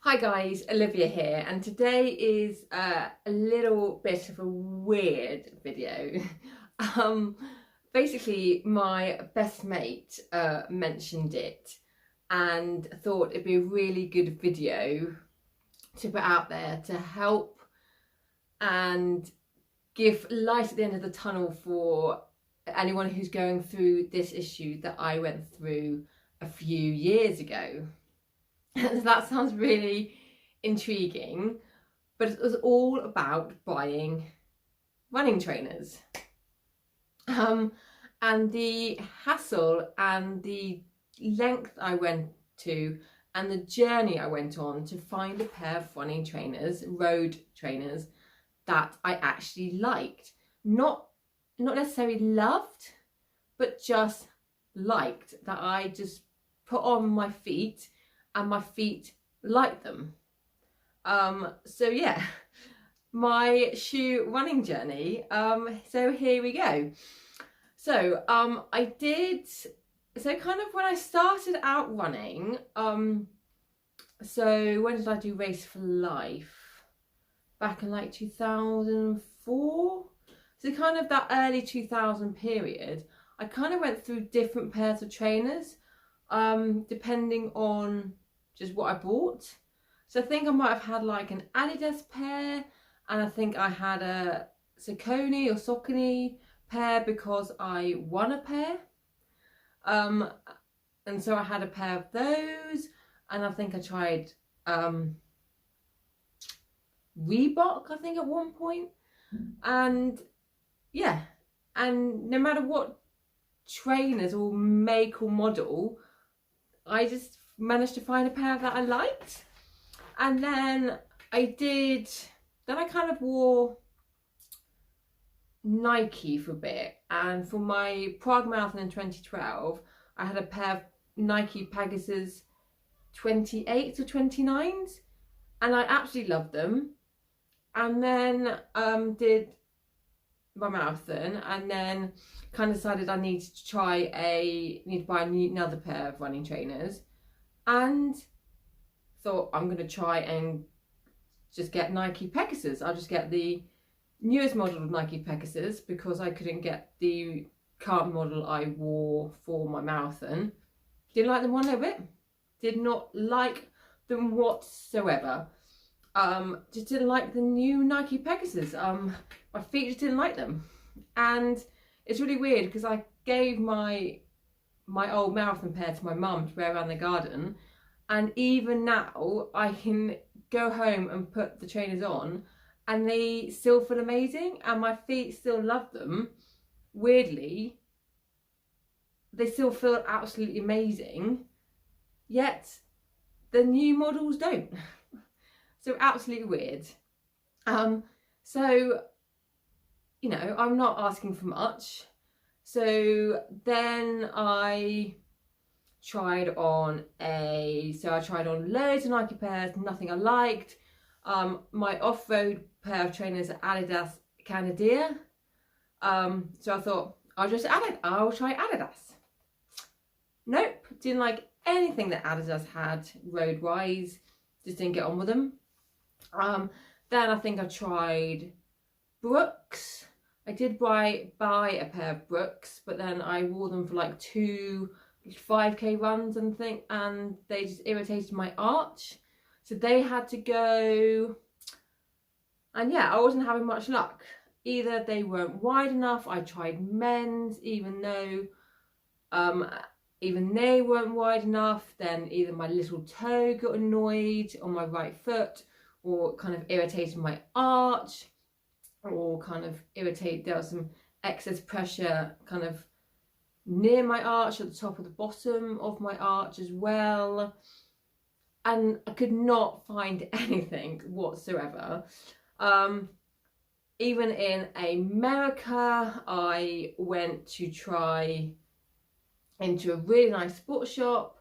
Hi guys, Olivia here, and today is a little bit of a weird video. um, Basically, my best mate mentioned it and thought it'd be a really good video to put out there to help and give light at the end of the tunnel for anyone who's going through this issue that I went through a few years ago. That sounds really intriguing, but it was all about buying running trainers. And the hassle and the length I went to and the journey I went on to find a pair of running trainers, road trainers, that I actually liked. Not necessarily loved, but just liked, that I just put on my feet and my feet like them. So yeah, my shoe running journey. So here we go. So so kind of when I started out running, so when did I do Race for Life? Back in like 2004. So kind of that early 2000 period, I kind of went through different pairs of trainers, depending on just what I bought. So I think I might have had like an Adidas pair, and I think I had a Saucony pair because I won a pair. And so I had a pair of those, and I think I tried Reebok, I think, at one point. And yeah, and no matter what trainers or make or model, I just managed to find a pair that I liked. And then I kind of wore Nike for a bit, and for my Prague Marathon in 2012 I had a pair of Nike Pegasus 28s or 29s, and I absolutely loved them. And then did my marathon, and then kind of decided I need to buy another pair of running trainers, and thought I'm going to try and just get Nike Pegasus. I'll just get the newest model of Nike Pegasus because I couldn't get the current model I wore for my marathon. Didn't like them one little bit. Did not like them whatsoever. Just didn't like the new Nike Pegasus. My feet just didn't like them. And it's really weird because I gave my old marathon pair to my mum to wear around the garden, and even now I can go home and put the trainers on and they still feel amazing, and my feet still love them. Weirdly, they still feel absolutely amazing, yet the new models don't. So absolutely weird. So, you know, I'm not asking for much. So then I tried on loads of Nike pairs, nothing I liked. My off-road pair of trainers are Adidas Canadier. So I thought I'll try Adidas. Nope, didn't like anything that Adidas had road-wise. Just didn't get on with them. Then I think I tried Brooks. I did buy a pair of Brooks, but then I wore them for like 2 5k runs and they just irritated my arch, so they had to go. And yeah, I wasn't having much luck. Either they weren't wide enough. I tried men's, even though even they weren't wide enough. Then either my little toe got annoyed on my right foot, or kind of irritated my arch, or kind of there was some excess pressure kind of near my arch, at the top or the bottom of my arch as well. And I could not find anything whatsoever. Even in America, I went to try into a really nice sports shop,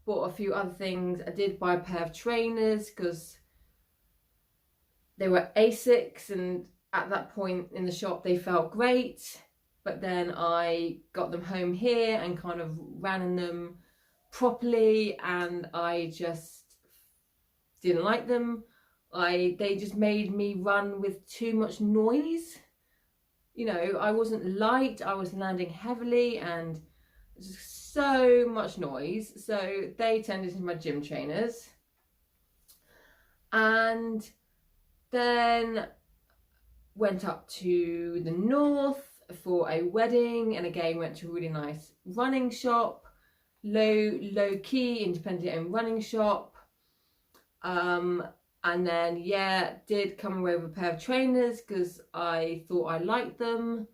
bought a few other things. I did buy a pair of trainers because they were Asics, and at that point in the shop they felt great. But then I got them home here and kind of ran in them properly, and I just didn't like them. They just made me run with too much noise. You know, I wasn't light, I was landing heavily, and just so much noise. So they turned into my gym trainers. And then went up to the north for a wedding, and again went to a really nice running shop, low key independent owned running shop. And then did come away with a pair of trainers because I thought I liked them.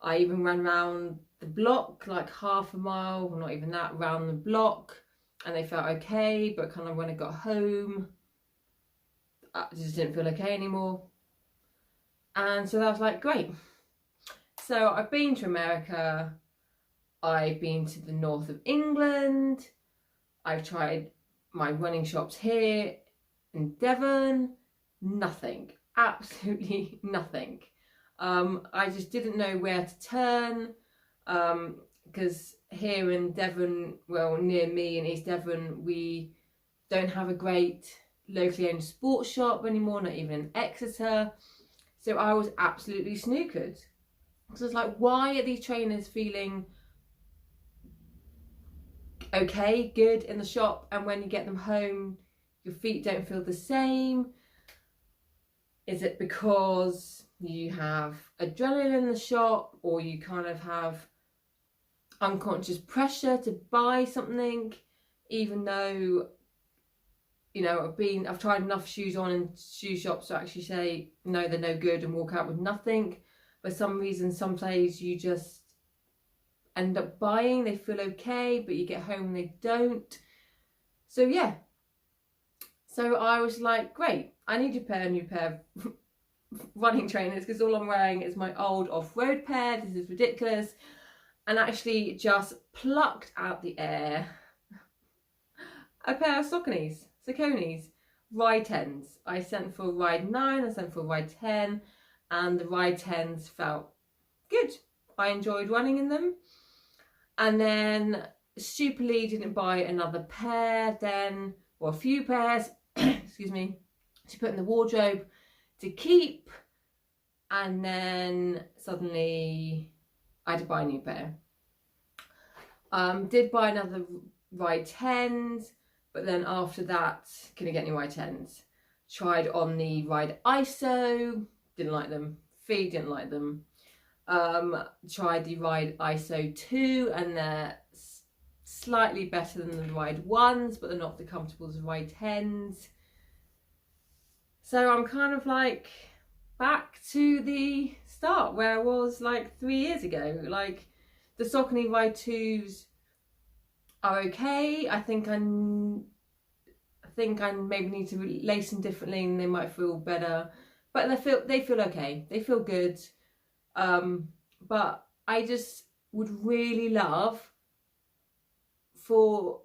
I even ran around the block, like half a mile, well, not even that, around the block, and they felt okay. But kind of when I got home, I just didn't feel okay anymore. And so that was like, great. So I've been to America, I've been to the north of England, I've tried my running shops here in Devon, nothing, absolutely nothing. I just didn't know where to turn, because here in Devon, well, near me in East Devon, we don't have a great locally owned sports shop anymore, not even in Exeter. So I was absolutely snookered. So it's like, why are these trainers feeling okay, good in the shop, and when you get them home, your feet don't feel the same? Is it because you have adrenaline in the shop, or you kind of have unconscious pressure to buy something, even though, you know, I've tried enough shoes on in shoe shops to actually say, no, they're no good, and walk out with nothing. For some reason, some days you just end up buying, they feel okay, but you get home and they don't. So yeah. So I was like, great, I need a new pair of running trainers, because all I'm wearing is my old off-road pair. This is ridiculous. And actually just plucked out the air a pair of Saucony's Ride 10s. I sent for Ride 9, I sent for Ride 10, and the Ride 10s felt good. I enjoyed running in them. And then stupidly didn't buy another pair then, or a few pairs, excuse me, to put in the wardrobe to keep. And then suddenly I had to buy a new pair. Did buy another Ride 10s, but then after that, couldn't get any Ride 10s. Tried on the Ride ISO, didn't like them. Feet, didn't like them. Tried the Ride ISO 2, and they're slightly better than the Ride 1s, but they're not as comfortable as the Ride 10s. So I'm kind of like back to the start where I was like 3 years ago. Like, the Saucony Ride 2s are okay. I think I maybe need to lace them differently, and they might feel better. But they feel okay. They feel good. But I just would really love for,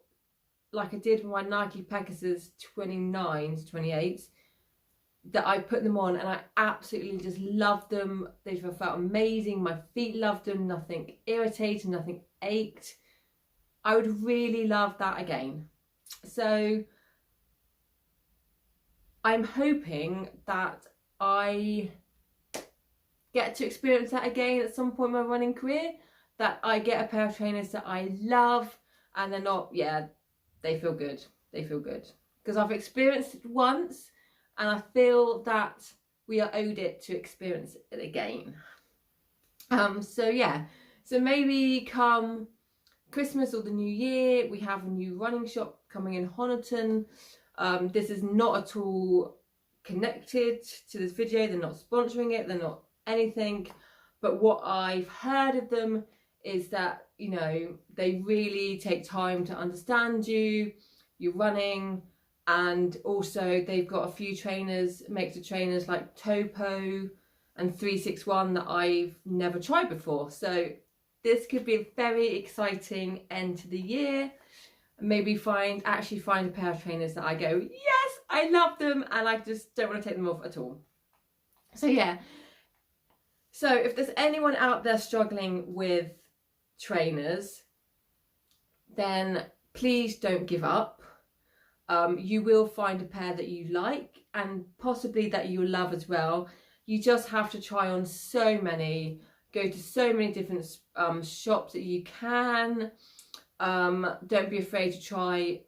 like I did with my Nike Pegasus 29s, 28s, that I put them on and I absolutely just loved them. They felt amazing. My feet loved them. Nothing irritated, nothing ached. I would really love that again. So I'm hoping that I get to experience that again at some point in my running career, that I get a pair of trainers that I love, and they're not, they feel good. They feel good. Because I've experienced it once, and I feel that we are owed it to experience it again. So maybe come Christmas or the new year, we have a new running shop coming in Honiton. This is not at all connected to this video. They're not sponsoring it. They're not anything. But what I've heard of them is that, you know, they really take time to understand you, you're running. And also they've got a few trainers, makes of trainers like Topo and 361 that I've never tried before. So this could be a very exciting end to the year. Maybe actually find a pair of trainers that I go, yes, I love them, and I just don't want to take them off at all. So yeah. So if there's anyone out there struggling with trainers, then please don't give up. you will find a pair that you like and possibly that you love as well. You just have to try on so many, go to so many different shops that you can. Don't be afraid to try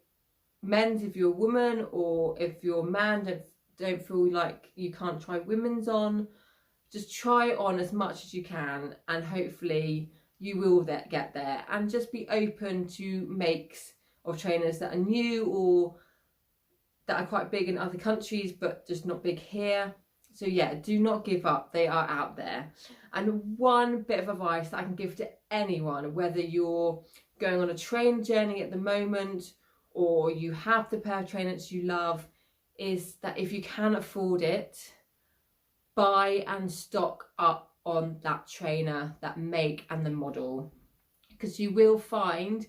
men's if you're a woman, or if you're a man, don't feel like you can't try women's on. Just try on as much as you can, and hopefully you will get there. And just be open to makes of trainers that are new or that are quite big in other countries but just not big here. So yeah, do not give up, they are out there. And one bit of advice that I can give to anyone, whether you're going on a train journey at the moment or you have the pair of trainers you love, is that if you can afford it, buy and stock up on that trainer, that make and the model. Because you will find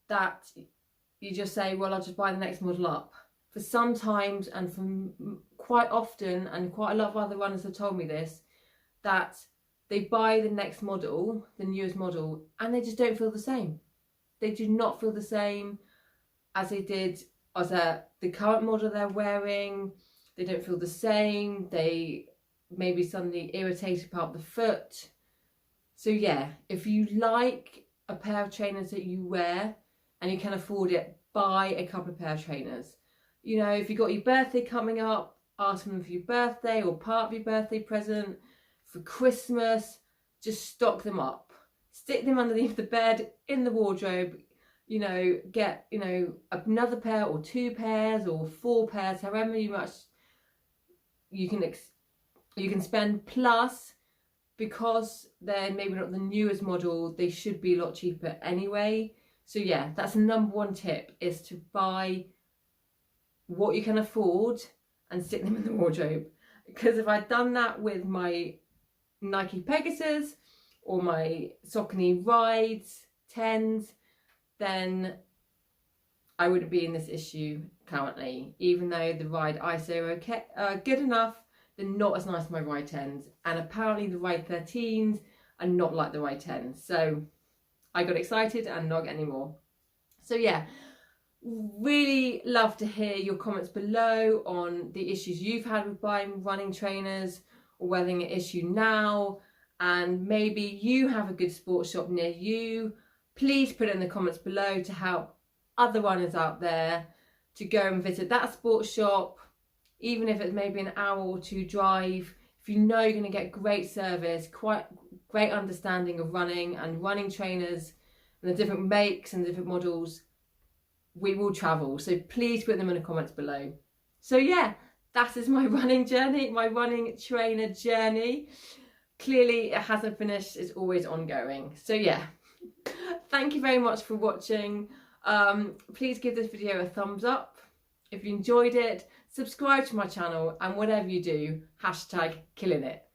that you just say, well, I'll just buy the next model up. For sometimes, and for quite often, and quite a lot of other runners have told me this, that they buy the next model, the newest model, and they just don't feel the same. They do not feel the same as they did as the current model they're wearing. They don't feel the same. They maybe suddenly irritated about the foot. So yeah, if you like a pair of trainers that you wear and you can afford it, buy a couple of pair of trainers. You know, if you've got your birthday coming up, ask them for your birthday or part of your birthday present, for Christmas, just stock them up. Stick them underneath the bed, in the wardrobe, you know, get, you know, another pair or 2 pairs or 4 pairs, however much you can spend. Plus, because they're maybe not the newest model, they should be a lot cheaper anyway. So yeah, that's the #1 tip, is to buy what you can afford and stick them in the wardrobe. Because if I'd done that with my Nike Pegasus or my Saucony Rides 10s, then I wouldn't be in this issue currently. Even though the Ride ISO are okay, good enough, they're not as nice as my Ride 10s, and apparently the Ride 13s are not like the Ride 10s. So I got excited and not any more. So yeah, really love to hear your comments below on the issues you've had with buying running trainers, or whether an issue now, and maybe you have a good sports shop near you. Please put it in the comments below to help other runners out there to go and visit that sports shop, even if it's maybe an hour or 2 drive. If you know you're going to get great service, quite great understanding of running and running trainers and the different makes and different models, we will travel. So please put them in the comments below. So yeah, that is my running journey, my running trainer journey. Clearly it hasn't finished, it's always ongoing. So yeah, thank you very much for watching. Please give this video a thumbs up if you enjoyed it, subscribe to my channel, and whatever you do, #killing it.